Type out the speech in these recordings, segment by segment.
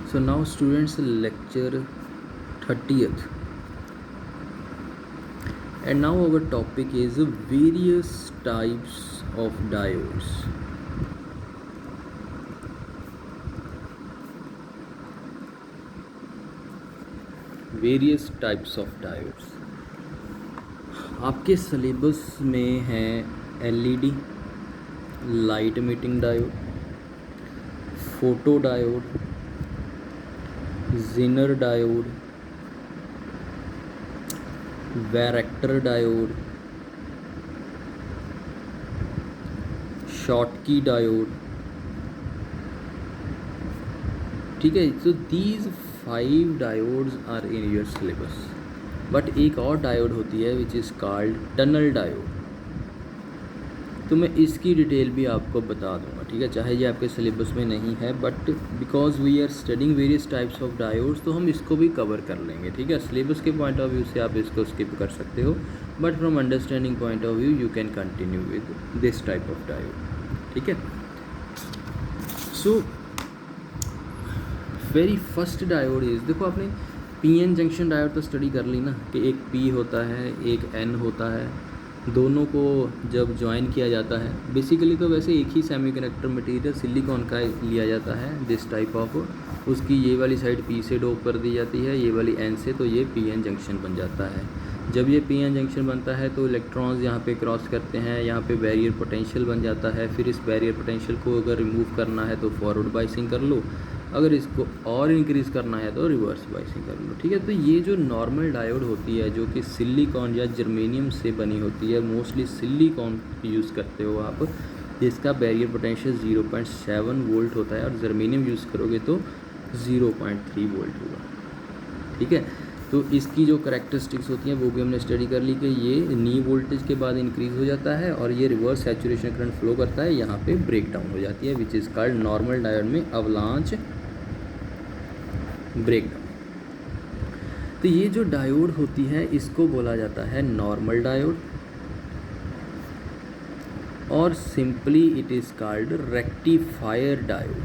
So now students, lecture 30th, and now our topic is various types of diodes. Various types of diodes. आपके syllabus में है LED, light emitting diode, photo diode, zener diode, varactor diode, schottky diode. ठीक है, तो these 5 diodes are in your syllabus. But एक और diode होती है which is called tunnel diode. तो मैं इसकी डिटेल भी आपको बता दूंगा, ठीक है, चाहे ये आपके सिलेबस में नहीं है, but because we are studying various types of diodes तो हम इसको भी कवर कर लेंगे। ठीक है, सिलेबस के पॉइंट ऑफ व्यू से आप इसको स्किप कर सकते हो, but from understanding point of view you can continue with this type of diode. ठीक है, so very first diode is, देखो आपने पीएन जंक्शन डायोड तो स्टडी कर ली ना, कि एक पी होता है एक एन होता है, दोनों को जब ज्वाइन किया जाता है, बेसिकली तो वैसे एक ही सेमीकंडक्टर मटेरियल सिलिकॉन का लिया जाता है दिस टाइप ऑफ, उसकी ये वाली साइड पी से डोप कर दी जाती है, ये वाली एन से, तो ये पीएन जंक्शन बन जाता है। जब ये पीएन जंक्शन बनता है तो इलेक्ट्रॉन्स यहाँ पे क्रॉस करते हैं, यहाँ पे बैरियर पोटेंशियल बन जाता है, फिर इस बैरियर पोटेंशियल को अगर रिमूव करना है तो फॉरवर्ड बाइसिंग कर लो, अगर इसको और इंक्रीज़ करना है तो रिवर्स बाइसिंग कर लो। ठीक है, तो ये जो नॉर्मल डायोड होती है जो कि सिलिकॉन या जर्मेनियम से बनी होती है, मोस्टली सिलिकॉन यूज़ करते हो आप, जिसका बैरियर पोटेंशियल 0.7 वोल्ट होता है, और जर्मेनियम यूज़ करोगे तो 0.3 वोल्ट होगा। ठीक है, तो इसकी जो करेक्टरिस्टिक्स होती हैं वो भी हमने स्टडी कर ली कि ये नी वोल्टेज के बाद इंक्रीज़ हो जाता है और ये रिवर्स सैचुरेशन करंट फ्लो करता है, यहाँ पे ब्रेक डाउन हो जाती है, which is called normal diode में अवलांच ब्रेकडाउन। तो ये जो डायोड होती है इसको बोला जाता है नॉर्मल डायोड, और simply it is called rectifier diode.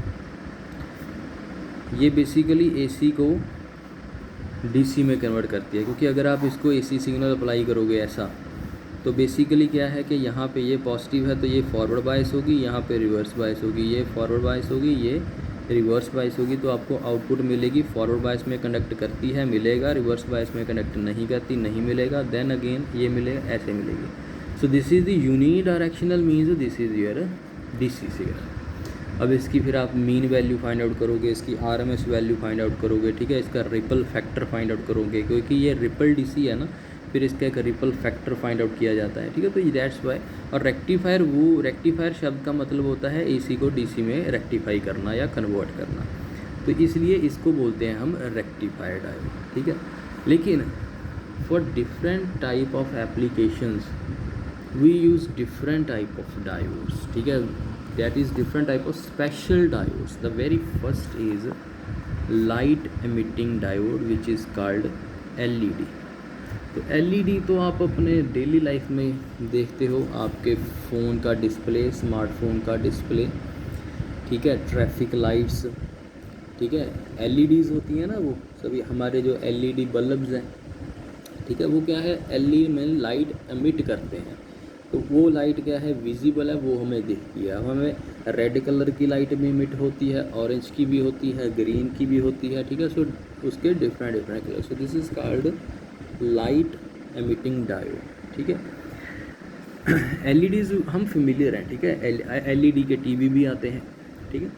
ये बेसिकली एसी को डीसी में कन्वर्ट करती है, क्योंकि अगर आप इसको एसी सिग्नल अप्लाई करोगे ऐसा, तो बेसिकली क्या है कि यहाँ पे ये पॉजिटिव है तो ये फॉरवर्ड बायस होगी, यहाँ पे रिवर्स बायस होगी, ये फॉरवर्ड बायस होगी, ये रिवर्स बायस होगी, तो आपको आउटपुट मिलेगी। फॉरवर्ड बायस में कंडक्ट करती है मिलेगा, रिवर्स बायस में कंडक्ट नहीं करती नहीं मिलेगा, देन अगेन ये मिलेगा, ऐसे मिलेगी। So this is the unidirectional means this is your DC signal. अब इसकी फिर आप मीन वैल्यू फाइंड आउट करोगे, इसकी आरएमएस वैल्यू फाइंड आउट करोगे, ठीक है, इसका रिपल फैक्टर फाइंड आउट करोगे, क्योंकि ये रिपल डीसी है ना, फिर इसका एक रिपल फैक्टर फाइंड आउट किया जाता है। ठीक है, तो दैट्स वाई। और रेक्टिफायर, वो रेक्टिफायर शब्द का मतलब होता है एसी को डीसी में रेक्टिफाई करना या कन्वर्ट करना, तो इसलिए इसको बोलते हैं हम रेक्टिफायर डायोड। ठीक है, लेकिन for different type of applications we use different type of diodes. ठीक है, that is different type of special diodes. The very first is light emitting diode which is called LED। तो LED तो आप अपने daily life में देखते हो, आपके फ़ोन का डिस्प्ले, स्मार्टफोन का डिस्प्ले, ठीक है, ट्रैफिक लाइट्स, ठीक है, LEDs होती हैं ना, वो सभी हमारे जो LED बल्ब्स हैं, ठीक है, वो क्या है, LED में लाइट एमिट करते हैं, तो वो लाइट क्या है, विजिबल है, वो हमें दिखती है। अब हमें रेड कलर की लाइट भी एमिट होती है, ऑरेंज की भी होती है, ग्रीन की भी होती है, ठीक है, सो उसके different different colour, so this is called light emitting diode. ठीक है, एलईडीज हम फेमिलियर हैं, ठीक है, एलईडी के टीवी भी आते हैं। ठीक है,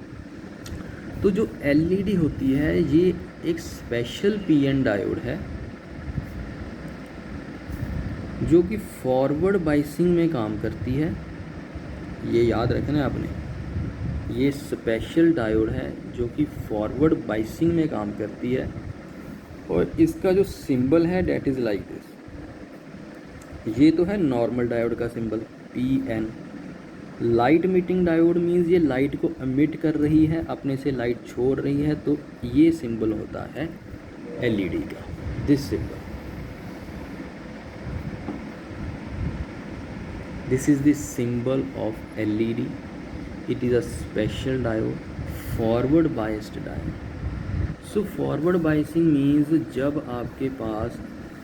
तो जो एलईडी होती है ये एक स्पेशल पीएन डायोड है जो कि फॉरवर्ड बाइसिंग में काम करती है। ये याद रखना आपने, ये स्पेशल डायोड है जो कि फॉरवर्ड बाइसिंग में काम करती है, और इसका जो सिंबल है डेट इज़ लाइक दिस। ये तो है नॉर्मल डायोड का symbol PN। Light emitting diode means ये लाइट को एमिट कर रही है, अपने से लाइट छोड़ रही है, तो ये सिंबल होता है LED का, this symbol. This is the symbol of LED. It is a special diode, forward biased diode. So forward biasing means जब आपके पास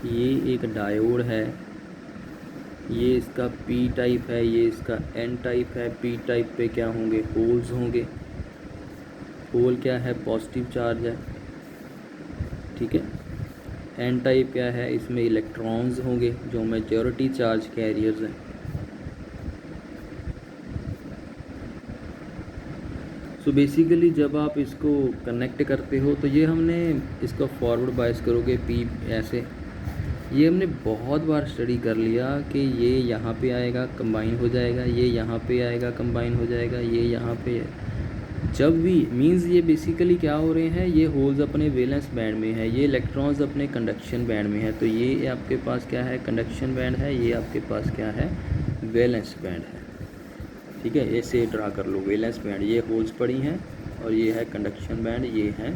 ये एक डायोड है, ये इसका पी टाइप है, ये इसका एन टाइप है। पी टाइप पे क्या होंगे, होल्स होंगे। होल क्या है, पॉजिटिव चार्ज है, ठीक है। एन टाइप क्या है, इसमें इलेक्ट्रॉन्स होंगे जो मेजॉरिटी चार्ज कैरियर्स हैं। सो बेसिकली जब आप इसको कनेक्ट करते हो तो ये हमने इसको फॉरवर्ड बायस करोगे पी ऐसे, ये हमने बहुत बार स्टडी कर लिया कि ये यहाँ पे आएगा कंबाइन हो जाएगा, ये यहाँ पे आएगा कंबाइन हो जाएगा, ये यहाँ पे है। जब भी मींस ये बेसिकली क्या हो रहे हैं, ये होल्स अपने वैलेंस बैंड में है, ये इलेक्ट्रॉन्स अपने कंडक्शन बैंड में है। तो ये आपके पास क्या है, कंडक्शन बैंड है, ये आपके पास क्या है, वैलेंस बैंड है, ठीक है। ऐसे ड्रा कर लो, वैलेंस बैंड, ये होल्स पड़ी हैं और ये है कंडक्शन बैंड, ये है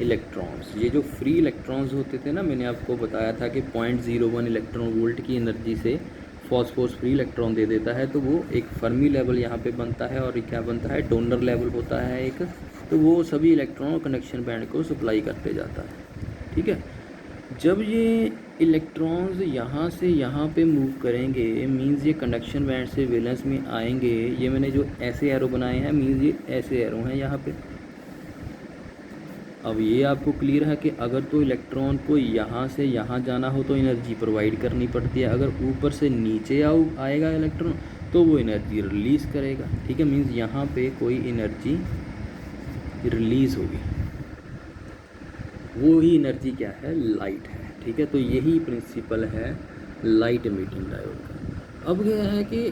इलेक्ट्रॉन्स। ये जो फ्री इलेक्ट्रॉन्स होते थे ना, मैंने आपको बताया था कि 0.01 इलेक्ट्रॉन वोल्ट की एनर्जी से फॉस्फोरस फ्री इलेक्ट्रॉन दे देता है, तो वो एक फर्मी लेवल यहाँ पे बनता है और क्या बनता है, डोनर लेवल होता है एक। तो वो सभी इलेक्ट्रॉन कंडक्शन बैंड को सप्लाई करते जाता है, ठीक है। जब ये इलेक्ट्रॉन्स यहाँ से यहाँ पे मूव करेंगे, मींस ये कंडक्शन बैंड से वैलेंस में आएंगे। ये मैंने जो ऐसे एरो बनाए हैं, मींस ये ऐसे एरो हैं यहाँ पे। अब ये आपको क्लियर है कि अगर तो इलेक्ट्रॉन को यहाँ से यहाँ जाना हो तो एनर्जी प्रोवाइड करनी पड़ती है, अगर ऊपर से नीचे आएगा इलेक्ट्रॉन तो वो एनर्जी रिलीज़ करेगा, ठीक है। मींस यहाँ पे कोई एनर्जी रिलीज़ होगी, वो ही एनर्जी क्या है, लाइट है, ठीक है। तो यही प्रिंसिपल है लाइट एमिटिंग डायोड का। अब क्या है कि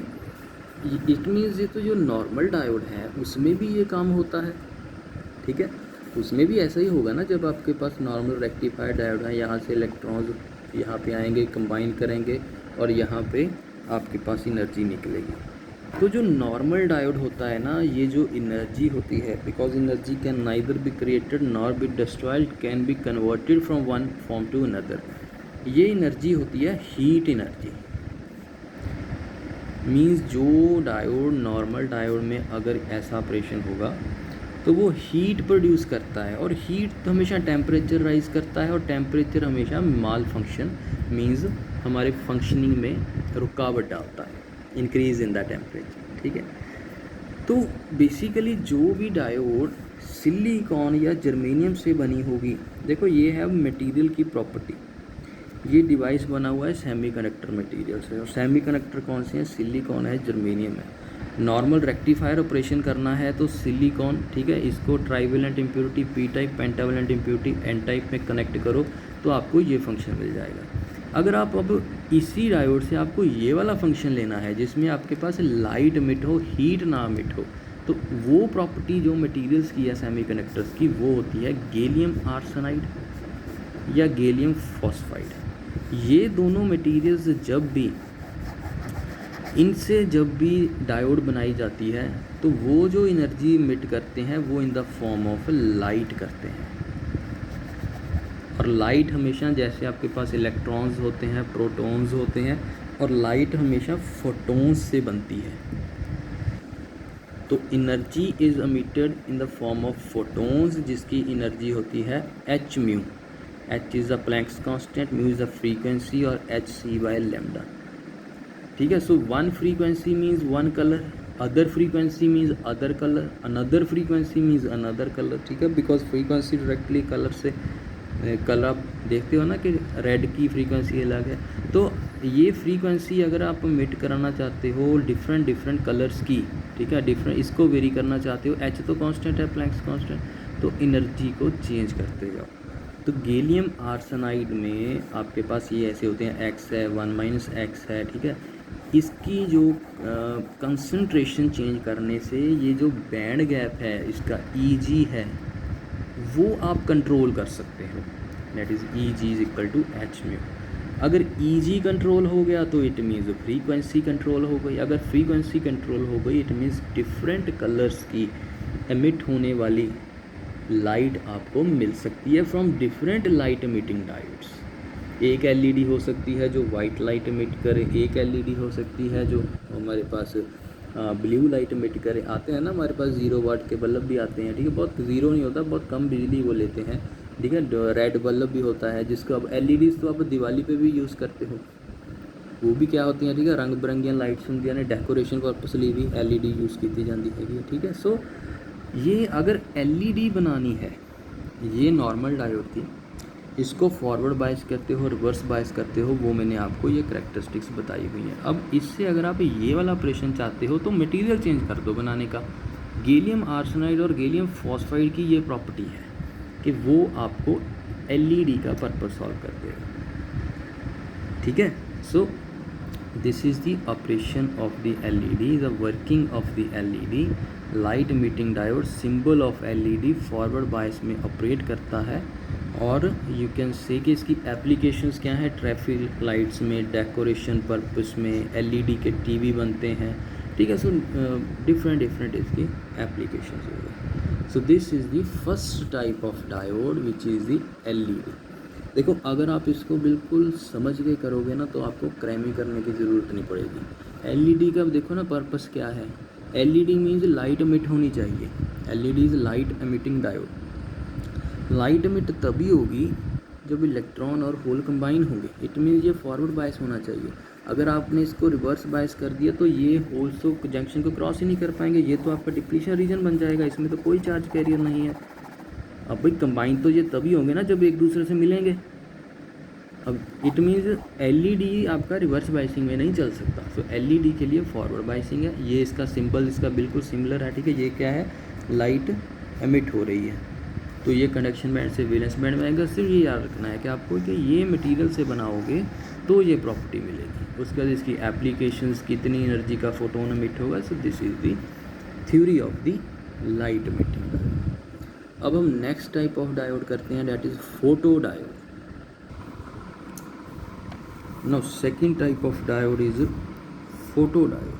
इट मीन्स ये तो जो नॉर्मल डायोड है उसमें भी ये काम होता है, ठीक है। उसमें भी ऐसा ही होगा ना, जब आपके पास नॉर्मल रेक्टिफाइड डायोड है, यहाँ से इलेक्ट्रॉन्स यहाँ पे आएंगे, कंबाइन करेंगे और यहाँ पे आपके पास एनर्जी निकलेगी। तो जो नॉर्मल डायोड होता है ना, ये जो एनर्जी होती है, because energy can neither be created nor be destroyed, can be converted from one form to another. ये एनर्जी होती है हीट एनर्जी। मींस जो डायोड नॉर्मल डायोड में अगर ऐसा ऑपरेशन होगा तो वो हीट प्रोड्यूस करता है, और हीट तो हमेशा टेम्परेचर राइज करता है, और टेम्परेचर हमेशा माल फंक्शन मींस हमारे फंक्शनिंग में रुकावट डालता है, इंक्रीज इन द टेम्परेचर, ठीक है। तो बेसिकली जो भी डायोड सिलिकॉन या जर्मेनियम से बनी होगी, देखो ये है मटेरियल की प्रॉपर्टी। ये डिवाइस बना हुआ है सेमीकंडक्टर मटेरियल से, और सेमीकंडक्टर कौन से हैं, सिलिकॉन है, जर्मेनियम है। नॉर्मल रेक्टिफायर ऑपरेशन करना है तो सिलिकॉन, ठीक है, इसको trivalent impurity P type, pentavalent impurity N type में कनेक्ट करो तो आपको ये फंक्शन मिल जाएगा। अगर आप अब इसी डायोड से आपको ये वाला फंक्शन लेना है जिसमें आपके पास लाइट एमिट हो, हीट ना एमिट हो, तो वो प्रॉपर्टी जो मटेरियल्स की है सेमीकंडक्टर्स की, वो होती है गैलियम आर्सेनाइड या गैलियम फॉस्फाइड। ये दोनों मटेरियल्स जब भी इनसे जब भी डायोड बनाई जाती है तो वो जो एनर्जी इमिट करते हैं वो in the form of light करते हैं। और लाइट हमेशा, जैसे आपके पास इलेक्ट्रॉन्स होते हैं, प्रोटॉन्स होते हैं, और लाइट हमेशा फोटॉन्स से बनती है। तो energy is emitted in the form of photons, जिसकी एनर्जी होती है H mu. H is the Planck's constant, mu is the frequency, और एच सी बाय लैम्डा, ठीक है। So one frequency means one colour, other frequency means other colour, another frequency means another colour, ठीक है। Because frequency directly colour से, colour आप देखते हो ना कि रेड की फ्रीक्वेंसी अलग है, तो ये फ्रीक्वेंसी अगर आप मिट कराना चाहते हो डिफरेंट कलर्स की, ठीक है, डिफरेंट इसको वेरी करना चाहते हो, एच तो कांस्टेंट है, प्लैंक्स कांस्टेंट, तो एनर्जी को चेंज करते जाओ। तो गैलियम आर्सेनाइड में आपके पास ये ऐसे होते हैं, एक्स है, 1 - एक्स है, ठीक है। इसकी जो कंसंट्रेशन चेंज करने से ये जो बैंड गैप है इसका ई है वो आप कंट्रोल कर सकते हो, that is E is equal to H mu. अगर ई कंट्रोल हो गया तो इट मीन्स फ्रीक्वेंसी कंट्रोल हो गई, अगर फ्रीक्वेंसी कंट्रोल हो गई इट मीन्स डिफरेंट कलर्स की एमिट होने वाली लाइट आपको मिल सकती है from different light emitting diodes. एक एलईडी हो सकती है जो वाइट लाइट एमिट करे, एक एलईडी हो सकती है जो हमारे पास ब्लू लाइट एमिट करे आते हैं ना, हमारे पास 0 वाट के बल्ब भी आते हैं, ठीक है, बहुत ज़ीरो नहीं होता, बहुत कम बिजली वो लेते हैं, ठीक है। रेड बल्ब भी होता है जिसको अब LEDs तो आप दिवाली पे भी यूज़ करते हो, वो भी क्या होती हैं, ठीक है, रंग बिरंगियाँ लाइट्स होंगी ने डेकोरेशन पर्पस लिए भी LED यूज़ की जाती है, ठीक है। सो ये अगर LED बनानी है, ये नॉर्मल डायोड थी, इसको फॉरवर्ड बायस करते हो, रिवर्स बायस करते हो, वो मैंने आपको ये करैक्टरिस्टिक्स बताई हुई हैं। अब इससे अगर आप ये वाला ऑपरेशन चाहते हो तो मटेरियल चेंज कर दो बनाने का। गैलियम आर्सेनाइड और गैलियम फॉस्फाइड की ये प्रॉपर्टी है कि वो आपको LED का पर्पस सॉल्व कर देगा, ठीक है। So this is the operation of the LED, the working of the LED। Light meeting diode symbol of LED forward bias में ऑपरेट करता है, और यू कैन से कि इसकी एप्लीकेशंस क्या हैं, ट्रैफिक लाइट्स में, डेकोरेशन पर्पस में, LED के TV बनते हैं, ठीक है। सो डिफरेंट इसकी एप्लीकेशंस हो गए। सो this is the first type of diode which is the LED। देखो अगर आप इसको बिल्कुल समझ के करोगे ना तो आपको क्रैमी करने की ज़रूरत नहीं पड़ेगी। LED का देखो ना पर्पस क्या है, LED मीन्स लाइट एमिट होनी चाहिए, LED is light emitting diode. Light emit तभी होगी जब इलेक्ट्रॉन और होल कंबाइन होंगे, इट मीन्स ये फॉरवर्ड बायस होना चाहिए। अगर आपने इसको रिवर्स बायस कर दिया तो ये होल्स तो जंक्शन को क्रॉस ही नहीं कर पाएंगे, ये तो आपका डिप्लीशन रीजन बन जाएगा, इसमें तो कोई चार्ज कैरियर नहीं है। अब भाई कंबाइन तो ये तभी होंगे ना जब एक दूसरे से मिलेंगे। अब इट मीन्स LED आपका रिवर्स बाइसिंग में नहीं चल सकता, तो LED के लिए फॉरवर्ड बाइसिंग है। ये इसका सिंबल इसका बिल्कुल सिमिलर है, ठीक है। ये क्या है, लाइट एमिट हो रही है, तो ये कंडक्शन बैंड से वैलेंस बैंड में आएगा। सिर्फ ये याद रखना है कि आपको कि ये मटेरियल से बनाओगे तो ये प्रॉपर्टी मिलेगी। उसके बाद इसकी एप्लीकेशंस, कितनी एनर्जी का फोटोन एमिट होगा। सो this is the theory of the light emitting diode. अब हम नेक्स्ट टाइप ऑफ डायोड करते हैं, that is photo diode. Now second type of diode is photodiode.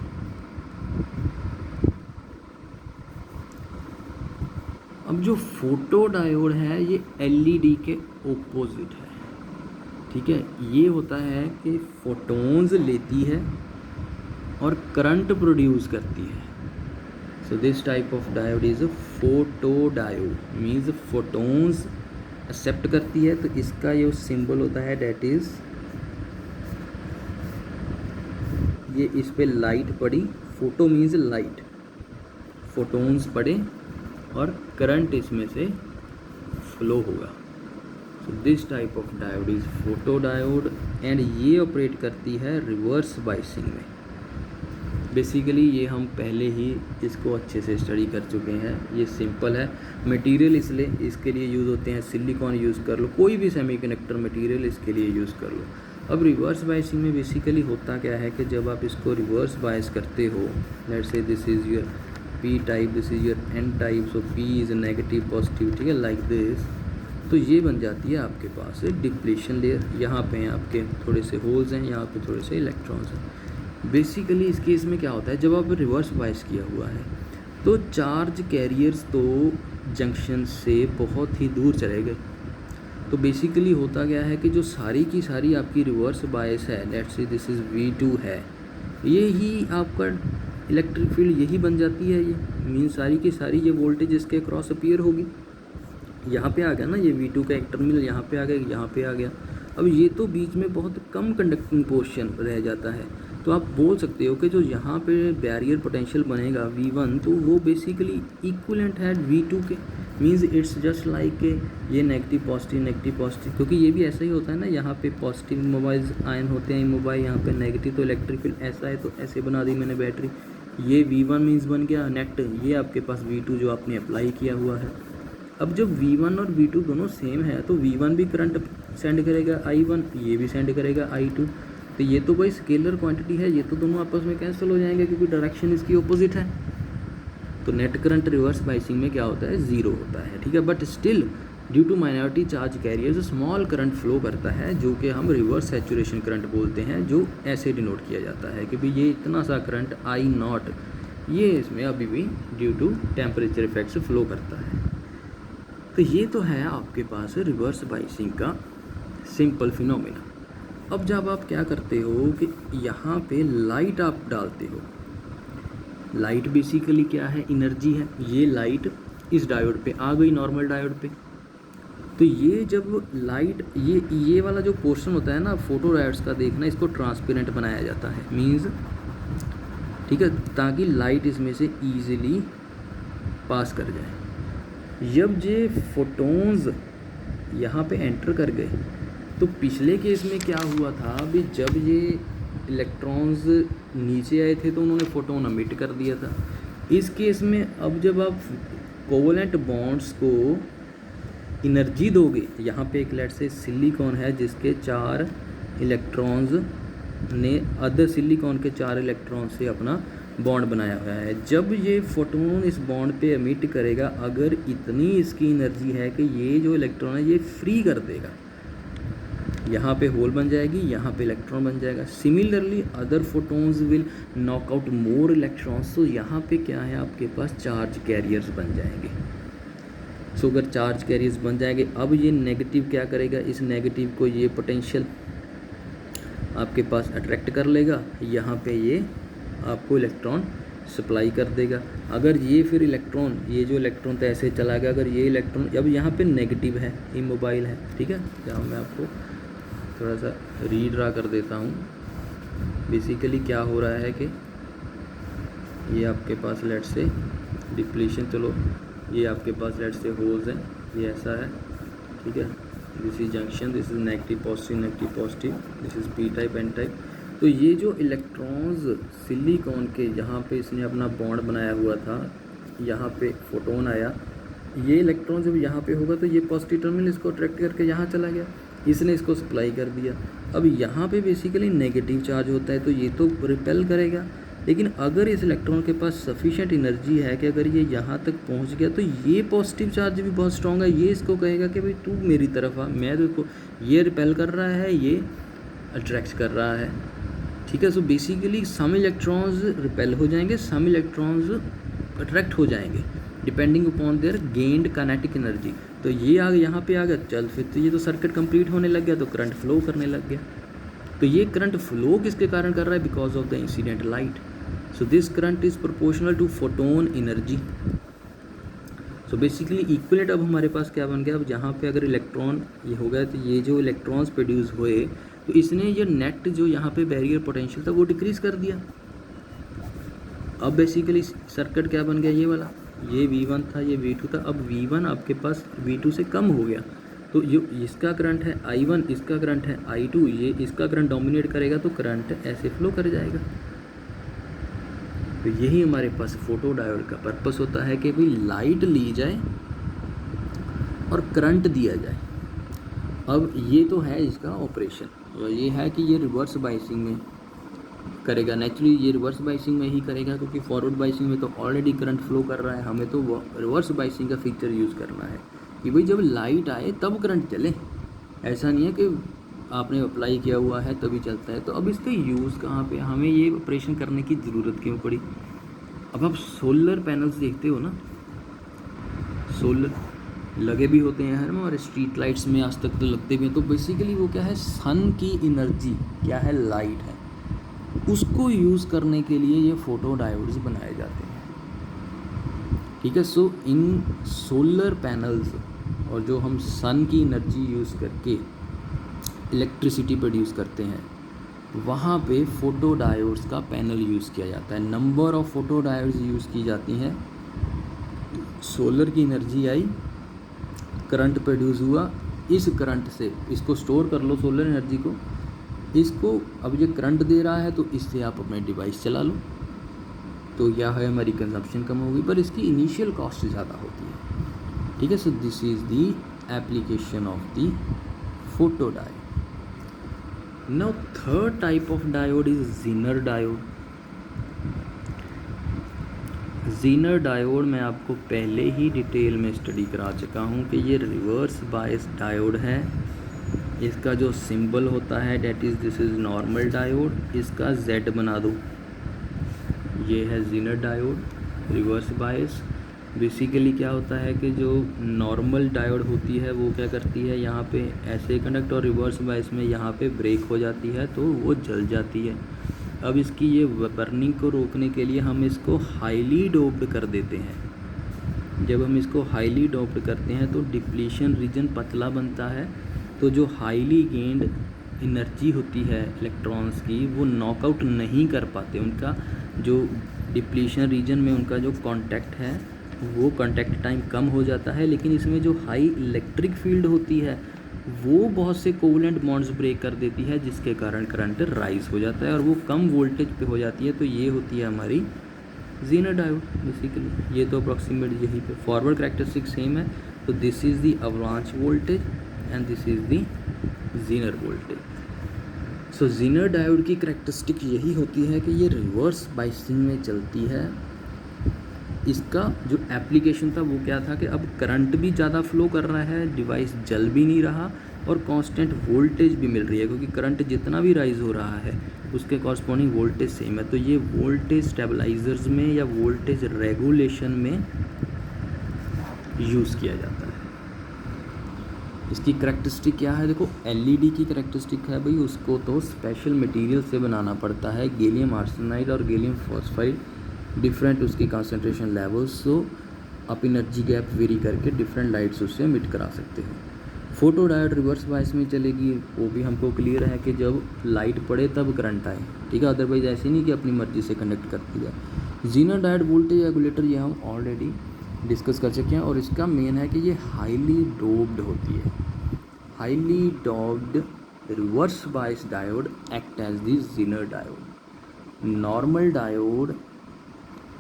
अब जो फोटोडायोड है ये LED के ओपोजिट है, ठीक है। ये होता है कि फोटोन्स लेती है और करंट प्रोड्यूस करती है। So this type of diode is a photodiode, means photons accept करती है, तो इसका ये सिंबल होता है दैट इज़, ये इस पे लाइट पड़ी, फोटो मीन्स लाइट, फोटोन्स पड़े और करंट इसमें से फ्लो होगा। सो this type of diode is photo diode, and ये ऑपरेट करती है रिवर्स बाइसिंग में। बेसिकली ये हम पहले ही इसको अच्छे से स्टडी कर चुके हैं, ये सिंपल है। मटेरियल इसलिए इसके लिए यूज़ होते हैं, सिलिकॉन यूज़ कर लो, कोई भी सेमीकंडक्टर मटेरियल इसके लिए यूज़ कर लो। अब रिवर्स बायसिंग में बेसिकली होता क्या है कि जब आप इसको रिवर्स बायस करते हो, let's say this is your P type, this is your N type, so P is negative positive, ठीक है, लाइक दिस। तो ये बन जाती है आपके पास डिप्लीशन लेयर, यहाँ पे हैं आपके थोड़े से होल्स हैं, यहाँ पे थोड़े से इलेक्ट्रॉन्स हैं। बेसिकली इस केस में क्या होता है, जब आप रिवर्स बायस किया हुआ है तो चार्ज कैरियर्स तो जंक्शन से बहुत ही दूर चले गए। तो बेसिकली होता गया है कि जो सारी की सारी आपकी रिवर्स बायस है, let's say this is V2 है, ये ही आपका इलेक्ट्रिक फील्ड यही बन जाती है। ये मीन सारी की सारी ये वोल्टेज इसके क्रॉस अपीयर होगी। यहाँ पे आ गया ना, ये V2 का एक टर्मिनल यहाँ पे आ गया, यहाँ पे आ गया। अब ये तो बीच में बहुत कम कंडक्टिंग पोर्शन रह जाता है, तो आप बोल सकते हो कि जो यहाँ पे बैरियर पोटेंशियल बनेगा V1, तो वो बेसिकली इक्विवेलेंट है V2 के, मीन्स इट्स जस्ट लाइक ये नेगेटिव पॉजिटिव, क्योंकि ये भी ऐसा ही होता है ना, यहाँ पे पॉजिटिव मोबाइल आयन होते हैं, मोबाइल यहाँ पे नेगेटिव, तो इलेक्ट्रिक फील्ड ऐसा है तो ऐसे बना दी मैंने बैटरी। ये V1 मीन्स बन गया नेट, ये आपके पास V2 जो आपने अप्लाई किया हुआ है। अब जब V1 और V2 दोनों सेम है तो V1 भी करंट सेंड करेगा I1, ये भी सेंड करेगा I2, तो ये तो भाई स्केलर क्वांटिटी है, ये तो दोनों आपस में कैंसिल हो जाएंगे क्योंकि डायरेक्शन इसकी ऑपोजिट है। तो नेट करंट रिवर्स बाइसिंग में क्या होता है, ज़ीरो होता है, ठीक है। But still due to minority charge carriers small current flow करता है, जो कि हम रिवर्स सैचुरेशन करंट बोलते हैं, जो ऐसे डिनोट किया जाता है कि भाई ये इतना सा करंट I0 ये इसमें अभी भी due to temperature effects flow करता है। तो ये तो है आपके पास रिवर्स बाइसिंग का सिंपल फिनोमेना। अब जब आप क्या करते हो कि यहाँ पे लाइट आप डालते हो, लाइट बेसिकली क्या है, एनर्जी है। ये लाइट इस डायोड पे आ गई, नॉर्मल डायोड पे। तो ये जब लाइट ये वाला जो पोर्शन होता है ना फोटो डायोड्स का, देखना इसको ट्रांसपेरेंट बनाया जाता है, मींस ठीक है, ताकि लाइट इसमें से ईजिली पास कर जाए। जब ये फोटोन्स यहाँ पे एंटर कर गए तो पिछले केस में क्या हुआ था, अभी जब ये इलेक्ट्रॉन्स नीचे आए थे तो उन्होंने फोटोन एमिट कर दिया था। इस केस में अब जब आप कोवलेंट बॉन्ड्स को एनर्जी दोगे, यहाँ पे एक लेट से सिलिकॉन है जिसके 4 इलेक्ट्रॉन्स ने अदर सिलिकॉन के 4 इलेक्ट्रॉन से अपना बॉन्ड बनाया हुआ है। जब ये फोटोन इस बॉन्ड पे एमिट करेगा, अगर इतनी इसकी एनर्जी है कि ये जो इलेक्ट्रॉन है ये फ्री कर देगा, यहाँ पे होल बन जाएगी, यहाँ पे इलेक्ट्रॉन बन जाएगा। Similarly other photons will knock out more electrons. तो यहाँ पे क्या है, आपके पास चार्ज कैरियर्स बन जाएंगे। सो अगर चार्ज कैरियर्स बन जाएंगे, अब ये नेगेटिव क्या करेगा, इस नेगेटिव को ये पोटेंशियल आपके पास अट्रैक्ट कर लेगा, यहाँ पे ये आपको इलेक्ट्रॉन सप्लाई कर देगा। अगर ये फिर इलेक्ट्रॉन, ये जो इलेक्ट्रॉन था ऐसे चला गया, अगर ये इलेक्ट्रॉन अब यहाँ पे नेगेटिव है, इमोबाइल है, ठीक है। यहाँ मैं आपको थोड़ा सा रीड्रा कर देता हूँ। बेसिकली क्या हो रहा है कि ये आपके पास लेट से डिप्लीशन, चलो ये आपके पास लेट से होल्स हैं, ये ऐसा है, ठीक है। This is junction, this is negative positive, this is P type N type. तो ये जो इलेक्ट्रॉन्स सिलिकॉन के यहाँ पे इसने अपना बॉन्ड बनाया हुआ था, यहाँ पे फोटोन आया, ये इलेक्ट्रॉन जब यहाँ पे होगा तो ये पॉजिटिव टर्मिनल इसको अट्रैक्ट करके यहाँ चला गया, इसने इसको सप्लाई कर दिया। अब यहाँ पे बेसिकली नेगेटिव चार्ज होता है तो ये तो रिपेल करेगा, लेकिन अगर इस इलेक्ट्रॉन के पास सफिशिएंट एनर्जी है कि अगर ये यहाँ तक पहुँच गया तो ये पॉजिटिव चार्ज भी बहुत स्ट्रॉन्ग है, ये इसको कहेगा कि भाई तू मेरी तरफ आ, मैं देखो ये रिपेल कर रहा है, ये अट्रैक्ट कर रहा है, ठीक है। So basically some electrons repel हो जाएंगे, सम इलेक्ट्रॉन्स अट्रैक्ट हो जाएंगे depending upon their gained kinetic energy. तो ये आ यहाँ पे आ गया, चल फिर तो ये तो सर्किट कंप्लीट होने लग गया, तो करंट फ्लो करने लग गया। तो ये करंट फ्लो किसके कारण कर रहा है, because of the incident light. So this current is proportional to photon energy. So basically equivalent अब हमारे पास क्या बन गया, अब जहाँ पे अगर इलेक्ट्रॉन ये हो गया तो ये जो इलेक्ट्रॉन्स प्रोड्यूस हुए तो इसने ये नेट जो यहाँ पे बैरियर पोटेंशियल था वो डिक्रीज कर दिया। अब बेसिकली सर्किट क्या बन गया, ये वाला, ये V1 था, ये V2 था। अब V1 आपके पास V2 से कम हो गया, तो ये इसका करंट है I1, इसका करंट है I2, ये इसका करंट डोमिनेट करेगा तो करंट ऐसे फ्लो कर जाएगा। तो यही हमारे पास फोटो डायोड का पर्पस होता है कि भाई लाइट ली जाए और करंट दिया जाए। अब ये तो है इसका ऑपरेशन, और ये है कि ये रिवर्स बाइसिंग में करेगा। नेचुरली ये रिवर्स बाइसिंग में ही करेगा, क्योंकि फॉरवर्ड बाइसिंग में तो ऑलरेडी करंट फ्लो कर रहा है। हमें तो रिवर्स बाइसिंग का फीचर यूज़ करना है कि भाई जब लाइट आए तब करंट चले, ऐसा नहीं है कि आपने अप्लाई किया हुआ है तभी चलता है। तो अब इसका यूज़ कहाँ पे, हमें ये ऑपरेशन करने की ज़रूरत क्यों पड़ी। अब आप सोलर पैनल्स देखते हो ना, सोलर लगे भी होते हैं ना, और स्ट्रीट लाइट्स में आज तक तो लगते भी हैं। तो बेसिकली वो क्या है, सन की एनर्जी क्या है, लाइट है, उसको यूज़ करने के लिए ये फोटो डायोड्स बनाए जाते हैं, ठीक है। सो इन सोलर पैनल्स, और जो हम सन की एनर्जी यूज़ करके इलेक्ट्रिसिटी प्रोड्यूस करते हैं, वहाँ पे फोटो डायोड्स का पैनल यूज़ किया जाता है। Number of photo diodes use की जाती हैं। सोलर की एनर्जी आई, करंट प्रोड्यूस हुआ, इस करंट से इसको स्टोर कर लो सोलर एनर्जी को, इसको अब ये करंट दे रहा है तो इससे आप अपने डिवाइस चला लो, तो यह है हमारी कंजप्शन कम होगी, पर इसकी इनिशियल कॉस्ट ज़्यादा होती है, ठीक है। So this is the application of the photo diode. Now third type of diode is zener diode. Zener diode मैं आपको पहले ही डिटेल में स्टडी करा चुका हूँ कि ये रिवर्स बायस डायोड है। इसका जो सिंबल होता है that is this is normal diode, इसका Z बना दो, ये है ज़ीनर डायोड रिवर्स बायस। बेसिकली क्या होता है कि जो नॉर्मल डायोड होती है वो क्या करती है, यहाँ पे ऐसे कंडक्ट, और रिवर्स बायस में यहाँ पे ब्रेक हो जाती है तो वो जल जाती है। अब इसकी ये बर्निंग को रोकने के लिए हम इसको हाईली डोप्ड कर देते हैं। जब हम इसको हाईली डोप्ड करते हैं तो डिप्लीशन रीजन पतला बनता है, तो जो हाईली गेंड एनर्जी होती है इलेक्ट्रॉन्स की वो नॉकआउट नहीं कर पाते। उनका जो डिप्लीशन रीजन में उनका जो कांटेक्ट है वो कांटेक्ट टाइम कम हो जाता है, लेकिन इसमें जो हाई इलेक्ट्रिक फील्ड होती है वो बहुत से कोवलेंट बॉन्ड्स ब्रेक कर देती है, जिसके कारण करंट राइज हो जाता है और वो कम वोल्टेज पे हो जाती है। तो ये होती है हमारी ज़ीनर डायोड बेसिकली। ये तो अप्रॉक्सीमेट यहीं पे फॉरवर्ड कैरेक्टरिस्टिक सेम है। तो this is the avalanche voltage and this is the zener voltage. So zener diode की कैरेक्टरिस्टिक यही होती है कि ये रिवर्स बाइसिंग में चलती है। इसका जो एप्लीकेशन था वो क्या था कि अब करंट भी ज़्यादा फ्लो कर रहा है, डिवाइस जल भी नहीं रहा और कांस्टेंट वोल्टेज भी मिल रही है, क्योंकि करंट जितना भी राइज हो रहा है उसके कॉरस्पॉन्डिंग वोल्टेज सेम है। तो ये वोल्टेज स्टेबलाइजर्स में या वोल्टेज रेगुलेशन में यूज़ किया जाता है। इसकी करैक्टरिस्टिक क्या है, देखो एलईडी की करैक्टरिस्टिक है भाई, उसको तो स्पेशल मटेरियल से बनाना पड़ता है, गैलियम आर्सेनाइड और गैलियम फॉस्फाइड, डिफरेंट उसकी कंसंट्रेशन लेवल्स, सो आप एनर्जी गैप वेरी करके डिफरेंट लाइट्स उससे एमिट करा सकते हो। फोटो डायोड रिवर्स बायस में चलेगी, वो भी हमको क्लियर है कि जब लाइट पड़े तब करंट आए, ठीक है, अदरवाइज ऐसे नहीं कि अपनी मर्जी से कंडक्ट करती जाए। ज़ीनर डायोड वोल्टेज रेगुलेटर ये हम ऑलरेडी डिस्कस कर चुके हैं और इसका मेन है कि ये हाईली डोप्ड होती है। Highly doped reverse bias diode act as the zener diode. Normal diode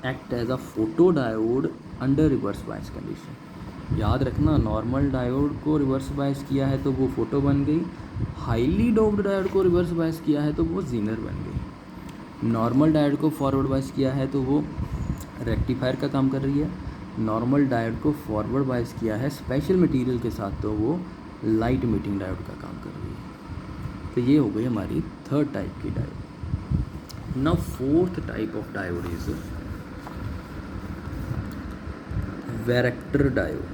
act as a photo diode under reverse bias condition. याद रखना, नॉर्मल डायोड को रिवर्स बायस किया है तो वो फोटो बन गई, हाईली डोप्ड डायोड को रिवर्स बायस किया है तो वो ज़ीनर बन गई। नॉर्मल डायोड को फॉरवर्ड बायस किया है तो वो रेक्टिफायर का काम कर रही है, नॉर्मल डायोड को फॉरवर्ड बायस किया है स्पेशल मटेरियल के साथ तो वो लाइट मीटिंग डायोड का काम कर रही है। तो ये हो गई हमारी थर्ड टाइप की diode. Now fourth type of diode is varactor diode.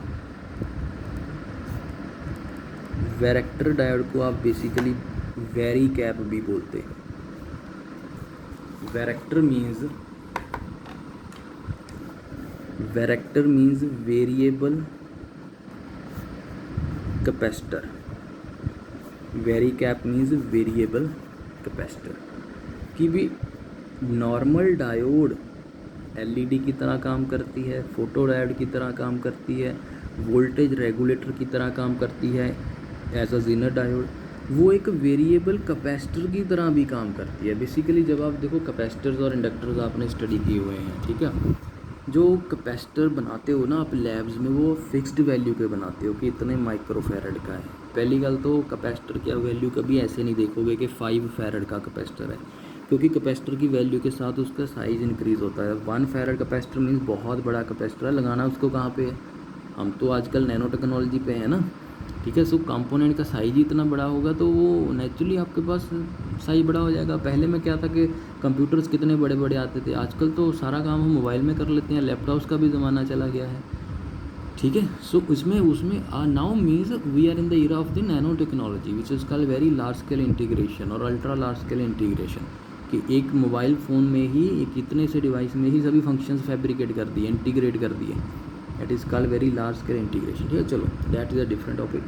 Varactor diode को आप बेसिकली वेरी कैप भी बोलते हैं। Varactor means variable capacitor. Very cap means variable capacitor. कि भी नॉर्मल डायोड एलईडी की तरह काम करती है, फोटो डायोड की तरह काम करती है, वोल्टेज रेगुलेटर की तरह काम करती है एज अ ज़ीनर डायोड, वो एक वेरिएबल कैपेसिटर की तरह भी काम करती है। बेसिकली जब आप देखो कैपेसिटर्स और इंडक्टर्स आपने स्टडी किए हुए हैं, ठीक है, जो कैपेसिटर बनाते हो ना आप लैब्स में, वो फिक्स्ड वैल्यू के बनाते हो कि इतने माइक्रोफैरड का है। पहली गल तो कैपेसिटर की वैल्यू कभी ऐसे नहीं देखोगे कि 5 फैरड का कैपेसिटर है, क्योंकि कैपेसिटर की वैल्यू के साथ उसका साइज़ इंक्रीज़ होता है। 1 फैरड कैपेसिटर मीन्स बहुत बड़ा कैपेसिटर है, लगाना उसको कहाँ पे है, हम तो आजकल नैनो टेक्नोलॉजी पे है ना, ठीक है। सो कंपोनेंट का साइज ही इतना बड़ा होगा तो वो नेचुरली आपके पास साइज बड़ा हो जाएगा। पहले में क्या था कि कंप्यूटर्स कितने बड़े बड़े आते थे, आजकल तो सारा काम हम मोबाइल में कर लेते हैं, लैपटॉप्स का भी ज़माना चला गया है, ठीक है। सो उसमें now means we are in the era of the nano technology which is called very large scale integration और अल्ट्रा लार्ज स्केल इंटीग्रेशन, कि एक मोबाइल फ़ोन में ही कितने से डिवाइस में ही सभी फंक्शंस फैब्रिकेट कर दिए, इंटीग्रेट कर दिए, that is called very large scale integration, ठीक है। चलो that is a different topic.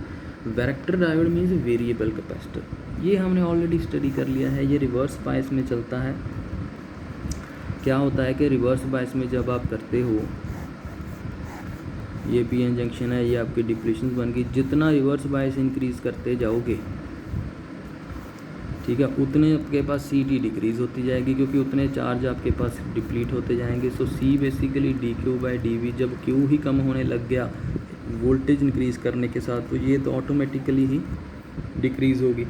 Varactor diode means variable capacitor, ये हमने ऑलरेडी स्टडी कर लिया है। ये रिवर्स बायस में चलता है। क्या होता है कि रिवर्स बायस में जब आप करते हो, ये पी एन जंक्शन है, ये आपकी डिप्लीशन बन गई, जितना रिवर्स बायस इंक्रीज़ करते जाओगे, ठीक है, उतने आपके पास सी टी डिक्रीज़ होती जाएगी, क्योंकि उतने चार्ज आपके पास डिप्लीट होते जाएंगे। So C basically D Q by D V, जब क्यू ही कम होने लग गया वोल्टेज इंक्रीज़ करने के साथ, तो ये तो ऑटोमेटिकली ही डिक्रीज़ होगी,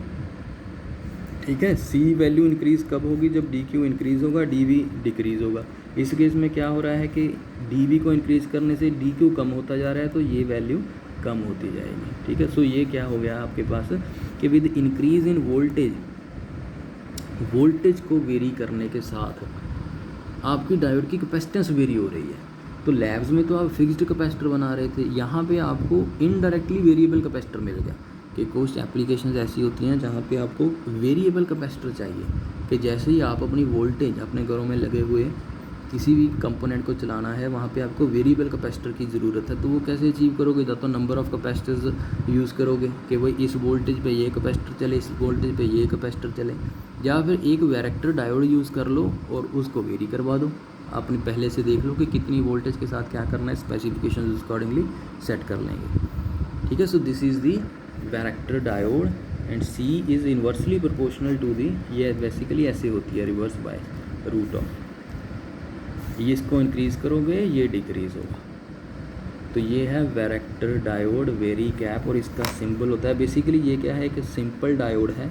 ठीक है। सी वैल्यू इंक्रीज़ कब होगी, जब डी क्यू इंक्रीज़ होगा, डी वी डिक्रीज़ होगा। इस केस में क्या हो रहा है कि डी वी को इंक्रीज़ करने से डी क्यू कम होता जा रहा है, तो ये वैल्यू कम होती जाएगी, ठीक है। सो ये क्या हो गया आपके पास कि विद इंक्रीज़ इन वोल्टेज को वेरी करने के साथ आपकी डायोड की कैपेसिटेंस वेरी हो रही है। तो लैब्स में तो आप फिक्स्ड कैपेसिटर बना रहे थे, यहाँ पे आपको इनडायरेक्टली वेरिएबल कैपेसिटर मिल गया। कि कुछ एप्लीकेशंस ऐसी होती हैं जहाँ पे आपको वेरिएबल कैपेसिटर चाहिए, कि जैसे ही आप अपनी वोल्टेज अपने घरों में लगे हुए किसी भी कंपोनेंट को चलाना है, वहाँ पे आपको वेरिएबल कैपेसिटर की ज़रूरत है। तो वो कैसे अचीव करोगे? या तो नंबर ऑफ़ कैपेसिटर्स यूज़ करोगे कि भाई इस वोल्टेज पे ये कैपेसिटर चले, इस वोल्टेज पे ये कैपेसिटर चले, या फिर एक वैरेक्टर डायोड यूज़ कर लो और उसको वेरी करवा दो। आपने पहले से देख लो कि कितनी वोल्टेज के साथ क्या करना है, स्पेसिफिकेशन अकॉर्डिंगली सेट कर लेंगे। ठीक है, so this is the varactor diode and C is inversely proportional to the, ये बेसिकली ऐसे होती है रिवर्स बाय रूट ऑफ, ये इसको इंक्रीज़ करोगे ये डिक्रीज़ होगा। तो ये है वैरेक्टर डायोड वेरी कैप और इसका सिंबल होता है। बेसिकली ये क्या है कि सिंपल डायोड है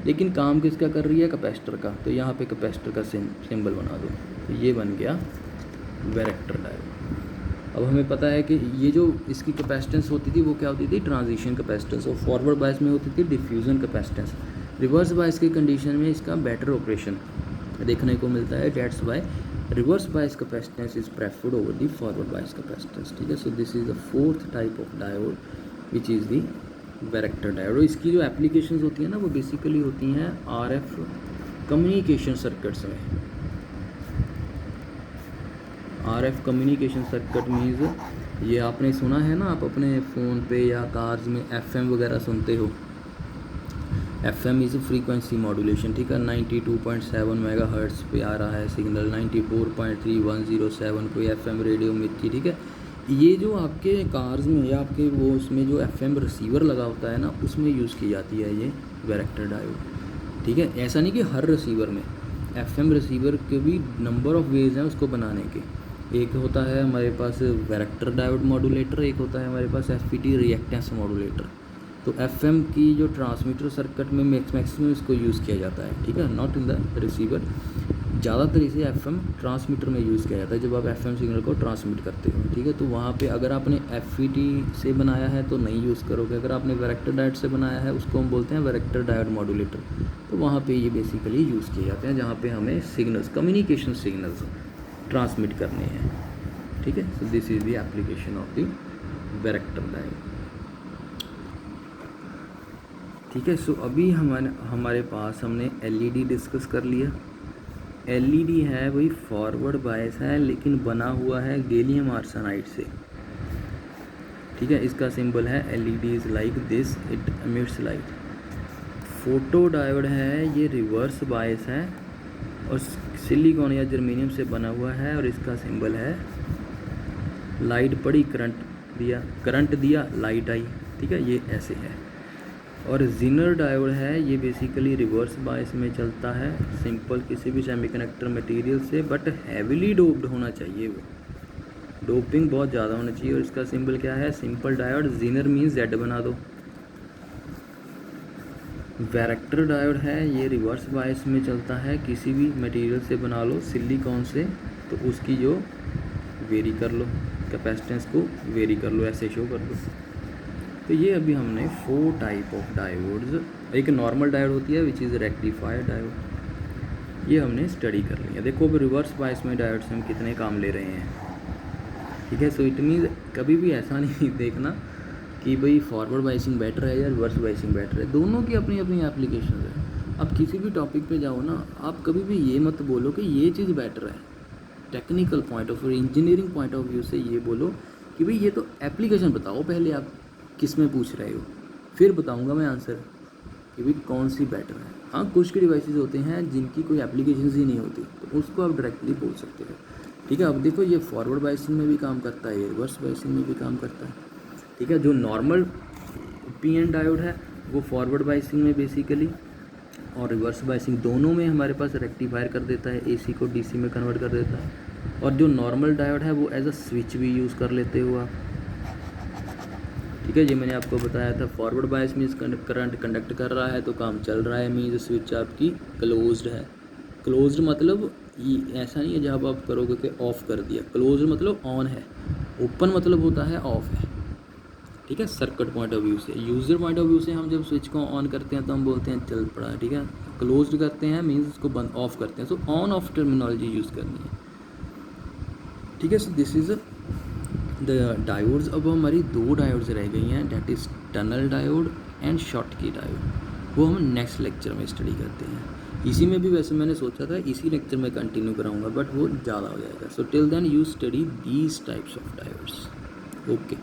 लेकिन काम किसका कर रही है? कैपेसिटर का। तो यहाँ पे कैपेसिटर का सिंबल बना दो, तो ये बन गया वैरेक्टर डायोड। अब हमें पता है कि ये जो इसकी कैपेसिटेंस होती थी वो क्या होती थी? Transition capacitance. और फॉरवर्ड बायस में होती थी डिफ्यूज़न कैपेसिटेंस। रिवर्स बायस की कंडीशन में इसका बेटर ऑपरेशन देखने को मिलता है। That's why reverse bias capacitance is preferred over the forward bias capacitance. ठीक है, so this is the fourth type of diode which is the varactor diode. और इसकी जो एप्लीकेशंस होती हैं ना वो बेसिकली होती हैं RF कम्युनिकेशन सर्किट्स में। RF कम्युनिकेशन सर्किट मीन्स ये आपने सुना है ना, आप अपने फ़ोन पे या कार्स में FM वगैरह सुनते हो। FM is frequency modulation. ठीक है, 92.7 मेगाहर्ट्ज़ पे आ रहा है सिग्नल, 94.3107 कोई FM रेडियो में थी। ठीक है, ये जो आपके कार्स में या आपके वो उसमें जो FM रिसीवर लगा होता है ना, उसमें यूज़ की जाती है ये वैरेक्टर डायोड। ठीक है, ऐसा नहीं कि हर रिसीवर में, FM रिसीवर के भी नंबर ऑफ़ वेज हैं उसको बनाने के। एक होता है हमारे पास वैरेक्टर डायोड मॉड्यूलेटर, एक होता है हमारे पास FET रिएक्टेंस मॉड्यूलेटर। तो FM की जो ट्रांसमीटर सर्किट में मैक्सिमम इसको यूज़ किया जाता है। ठीक है, नॉट इन द रिसीवर। ज़्यादातर इसे FM ट्रांसमीटर में यूज़ किया जाता है जब आप FM सिग्नल को ट्रांसमिट करते हो। ठीक है, तो वहाँ पे अगर आपने FET से बनाया है तो नहीं यूज़ करोगे। अगर आपने वैरेक्टर डायोड से बनाया है उसको हम बोलते हैं वैरेक्टर डायोड मॉड्यूलेटर। तो वहाँ पे ये बेसिकली यूज़ किए जाते हैं जहाँ पे हमें सिग्नल्स, कम्युनिकेशन सिग्नल्स ट्रांसमिट करने हैं। ठीक है, so this is the application of the varactor diode. ठीक है, सो अभी हमारे पास हमने LED डिस्कस कर लिया। LED है वही फॉरवर्ड बायस है लेकिन बना हुआ है गैलियम आर्सेनाइड से। ठीक है, इसका सिंबल है LED is like this, it emits light. Photo diode है, ये रिवर्स बायस है और सिलिकॉन या जर्मेनियम से बना हुआ है और इसका सिंबल है लाइट पड़ी करंट दिया लाइट आई। ठीक है, ये ऐसे है। और जिनर डायोड है, ये बेसिकली रिवर्स बायस में चलता है, सिंपल किसी भी सेमीकंडक्टर मटेरियल से, बट हैविली डोप्ड होना चाहिए, वो डोपिंग बहुत ज़्यादा होना चाहिए। और इसका सिंबल क्या है? Simple diode. Zener means Z बना दो। वैरेक्टर डायोड है, ये रिवर्स बायस में चलता है, किसी भी मटेरियल से बना लो, सिलिकॉन से, तो उसकी जो वेरी कर लो, कैपेसिटेंस को वेरी कर लो, ऐसे शो कर दो। तो ये अभी हमने 4 टाइप ऑफ डायोड्स, एक नॉर्मल डायोड होती है विच इज़ रेक्टिफायर डायोड, ये हमने स्टडी कर लिया। देखो अब रिवर्स बायस में डायोड से हम कितने काम ले रहे हैं। ठीक है, सो इट मीन्स कभी भी ऐसा नहीं देखना कि भाई फॉरवर्ड बायसिंग बेटर है या रिवर्स बायसिंग बेटर है, दोनों की अपनी अपनी एप्लीकेशन है। अब किसी भी टॉपिक पे जाओ ना, आप कभी भी ये मत बोलो कि ये चीज़ बेटर है। Technical point of view, engineering point of view से ये बोलो कि भाई ये तो एप्लीकेशन बताओ पहले, आप किस में पूछ रहे हो, फिर बताऊंगा मैं आंसर कि भाई कौन सी बेटर है। हाँ, कुछ के डिवाइसेस होते हैं जिनकी कोई एप्लीकेशन ही नहीं होती, तो उसको आप डायरेक्टली बोल सकते हो। ठीक है, अब देखो ये फॉरवर्ड बायसिंग में भी काम करता है, ये रिवर्स बायसिंग में भी काम करता है। ठीक है, जो नॉर्मल PN डायोड है वो फॉरवर्ड बायसिंग में बेसिकली और रिवर्स बायसिंग दोनों में हमारे पास रेक्टिफायर कर देता है, AC को DC में कन्वर्ट कर देता है। और जो नॉर्मल डायोड है वो एज अ स्विच भी यूज़ कर लेते हो आप। ठीक है, ये मैंने आपको बताया था। Forward bias means current conduct कर रहा है तो काम चल रहा है, मीन्स स्विच आपकी क्लोज्ड है। क्लोज्ड मतलब ऐसा नहीं है जब आप करोगे कि ऑफ़ कर दिया, क्लोज्ड मतलब ऑन है, ओपन मतलब होता है ऑफ है। ठीक है, सर्किट पॉइंट ऑफ व्यू से। यूज़र पॉइंट ऑफ व्यू से हम जब स्विच को ऑन करते हैं तो हम बोलते हैं चल पड़ा है। ठीक है, क्लोज्ड करते हैं मीन्स उसको बंद ऑफ करते हैं, so on off terminology use करनी है। ठीक है, so this is the diodes. अब हमारी 2 डायोड्स रह गई हैं, that is tunnel diode and Schottky diode. वो हम नेक्स्ट लेक्चर में स्टडी करते हैं। इसी में भी वैसे मैंने सोचा था इसी लेक्चर में कंटिन्यू कराऊंगा, बट वो ज़्यादा हो जाएगा। So till then you study these types of diodes. Okay.